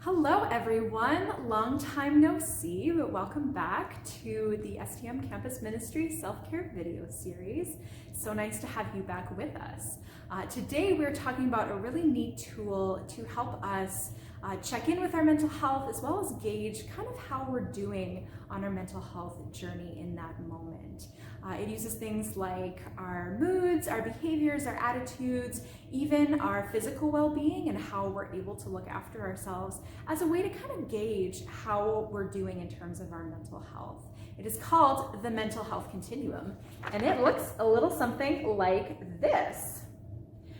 Hello everyone, long time no see, but welcome back to the STM Campus Ministry Self-Care video series. So nice to have you back with us. Today we're talking about a really neat tool to help us check in with our mental health as well as gauge kind of how we're doing on our mental health journey in that moment. It uses things like our moods, our behaviors, our attitudes, even our physical well-being and how we're able to look after ourselves as a way to kind of gauge how we're doing in terms of our mental health. It is called the Mental Health Continuum, and it looks a little something like this.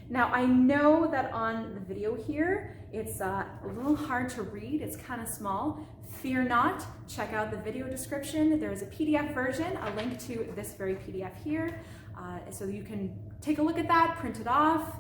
Now, I know that on the video here, it's a little hard to read, it's kind of small. Fear not, check out the video description. There's a PDF version, a link to this very PDF here, so you can take a look at that, print it off,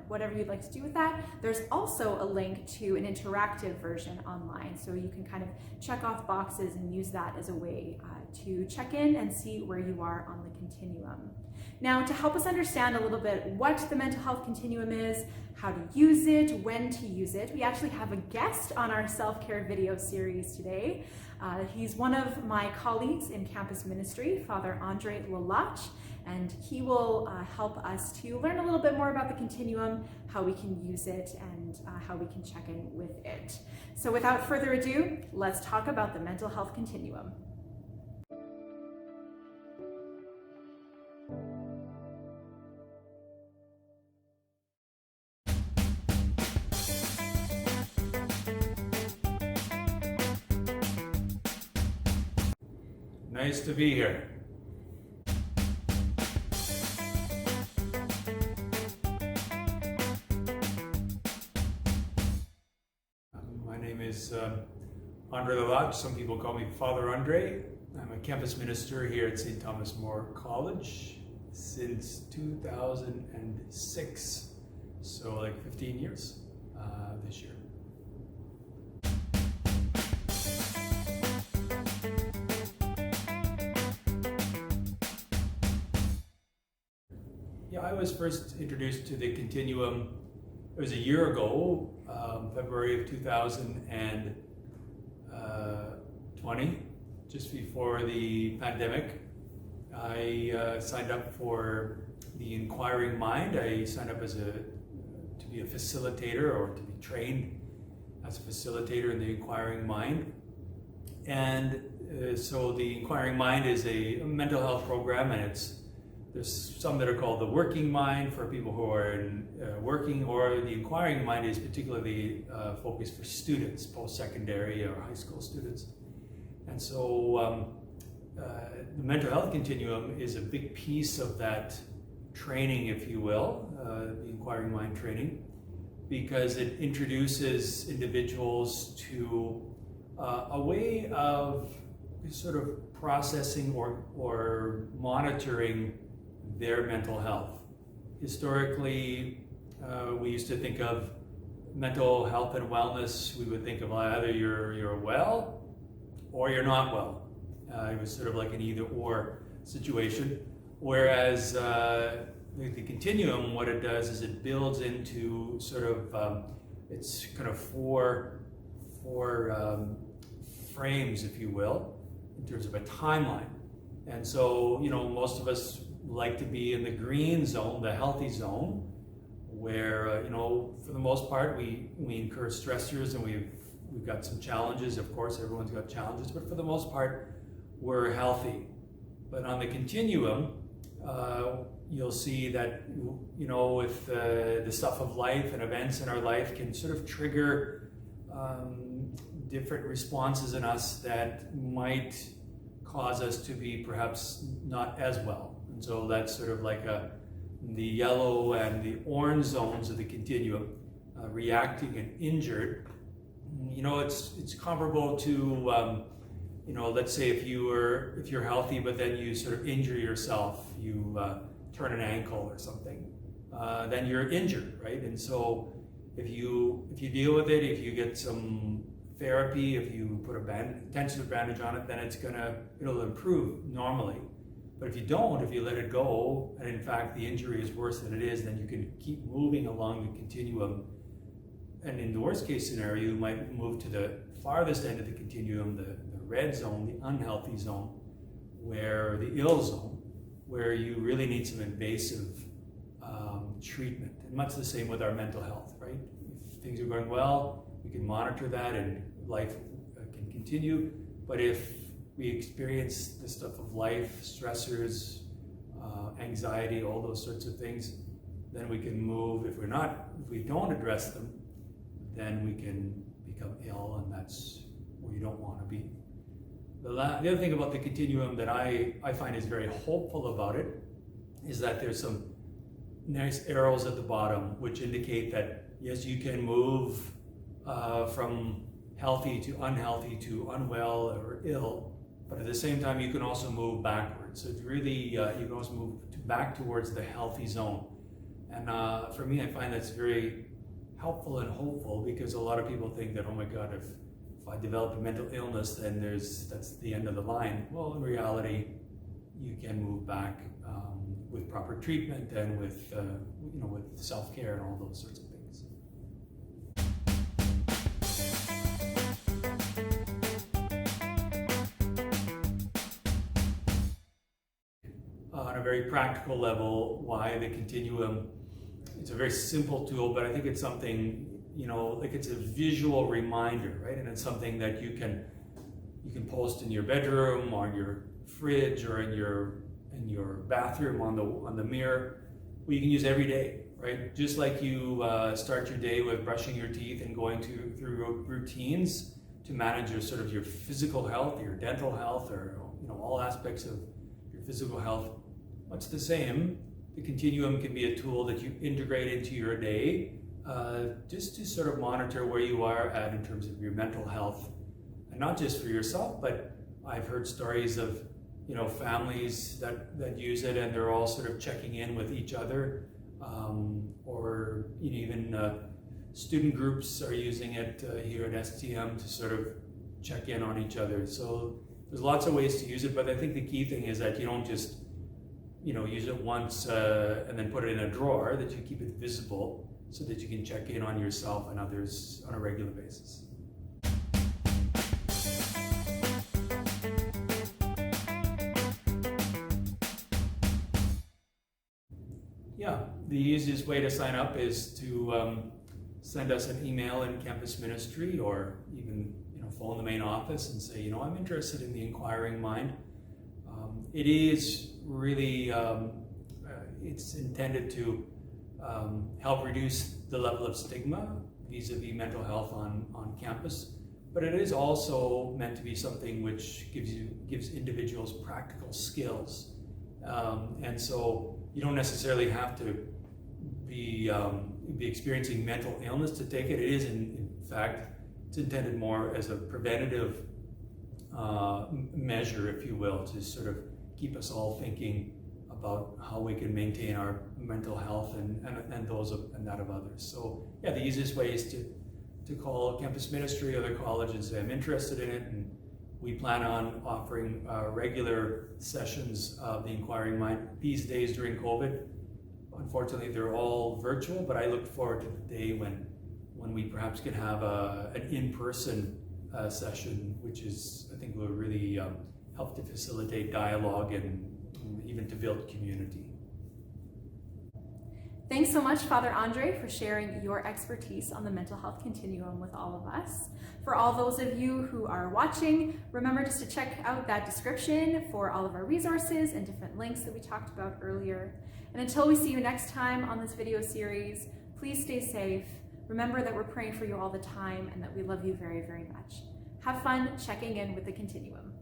whatever you'd like to do with that. There's also a link to an interactive version online, so you can kind of check off boxes and use that as a way to check in and see where you are on the continuum. Now, to help us understand a little bit what the mental health continuum is, how to use it, when to use it, we actually have a guest on our self-care video series today. He's one of my colleagues in campus ministry, Father Andre Lalach, and he will help us to learn a little bit more about the continuum, how we can use it, and how we can check in with it. So without further ado, let's talk about the mental health continuum. Nice to be here. My name is Andre Lalach. Some people call me Father Andre. I'm a campus minister here at St. Thomas More College since 2006, so like 15 years this year. Yeah, I was first introduced to the continuum, it was a year ago, February of 2020, just before the pandemic. I signed up for the Inquiring Mind. I signed up to be a facilitator or to be trained as a facilitator in the Inquiring Mind. And so the Inquiring Mind is a mental health program, and there's some that are called the Working Mind for people who are working, or the Inquiring Mind is particularly focused for students, post-secondary or high school students. And so the mental health continuum is a big piece of that training, if you will, the Inquiring Mind training, because it introduces individuals to a way of sort of processing or monitoring their mental health. Historically, we used to think of mental health and wellness, we would think of either you're well or you're not well. It was sort of like an either or situation. Whereas the continuum, what it does is it builds into sort of, it's kind of four frames, if you will, in terms of a timeline. And so, most of us like to be in the green zone, the healthy zone, where, for the most part, we incur stressors and we've got some challenges. Of course, everyone's got challenges, but for the most part, we're healthy. But on the continuum, you'll see that, with the stuff of life and events in our life can sort of trigger different responses in us that might cause us to be perhaps not as well. And so that's sort of like the yellow and the orange zones of the continuum, reacting and injured. It's comparable to, let's say if you're healthy, but then you sort of injure yourself, you turn an ankle or something, then you're injured, right? And so if you deal with it, if you get some therapy, if you put a tensive bandage on it, then it'll improve normally. But if you don't, if you let it go, and in fact the injury is worse than it is, then you can keep moving along the continuum And in the worst case scenario, you might move to the farthest end of the continuum, the red zone, the unhealthy zone, where the ill zone, where you really need some invasive treatment. And much the same with our mental health, right? If things are going well, we can monitor that and life can continue. But if we experience the stuff of life, stressors, anxiety, all those sorts of things, then we can move. If we don't address them, then we can become ill, and that's where you don't want to be. The other thing about the continuum that I find is very hopeful about it is that there's some nice arrows at the bottom which indicate that yes, you can move from healthy to unhealthy to unwell or ill, but at the same time you can also move backwards. So it's really, you can also move back towards the healthy zone. And for me, I find that's very helpful and hopeful, because a lot of people think that, oh my God, if I develop a mental illness, then that's the end of the line. Well, in reality, you can move back with proper treatment and with with self-care and all those sorts of things. On a very practical level, why the continuum? It's a very simple tool, but I think it's something, like it's a visual reminder, right? And it's something that you can post in your bedroom, or in your fridge, or in your bathroom on the mirror. You can use every day, right? Just like you start your day with brushing your teeth and going through routines to manage your physical health, your dental health, or all aspects of your physical health. Much the same, the continuum can be a tool that you integrate into your day, just to sort of monitor where you are at in terms of your mental health, and not just for yourself, but I've heard stories of families that use it, and they're all sort of checking in with each other, or even student groups are using it here at STM to sort of check in on each other. So there's lots of ways to use it, but I think the key thing is that you don't just use it once and then put it in a drawer, that you keep it visible so that you can check in on yourself and others on a regular basis. Yeah, the easiest way to sign up is to send us an email in campus ministry, or even phone the main office and say, I'm interested in the inquiring mind. It is really, it's intended to help reduce the level of stigma vis-a-vis mental health on campus, but it is also meant to be something which gives individuals practical skills, and so you don't necessarily have to be experiencing mental illness to take it. It is, in fact, it's intended more as a preventative measure, if you will, to sort of keep us all thinking about how we can maintain our mental health and that of others. So yeah, the easiest way is to call campus ministry or the college and say, I'm interested in it, and we plan on offering regular sessions of the Inquiring Mind. These days during COVID, unfortunately, they're all virtual, but I look forward to the day when we perhaps can have an in-person session, which is, I think, will really help to facilitate dialogue and even to build community. Thanks so much, Father Andre, for sharing your expertise on the mental health continuum with all of us. For all those of you who are watching, remember just to check out that description for all of our resources and different links that we talked about earlier. And until we see you next time on this video series, please stay safe. Remember that we're praying for you all the time and that we love you very, very much. Have fun checking in with the continuum.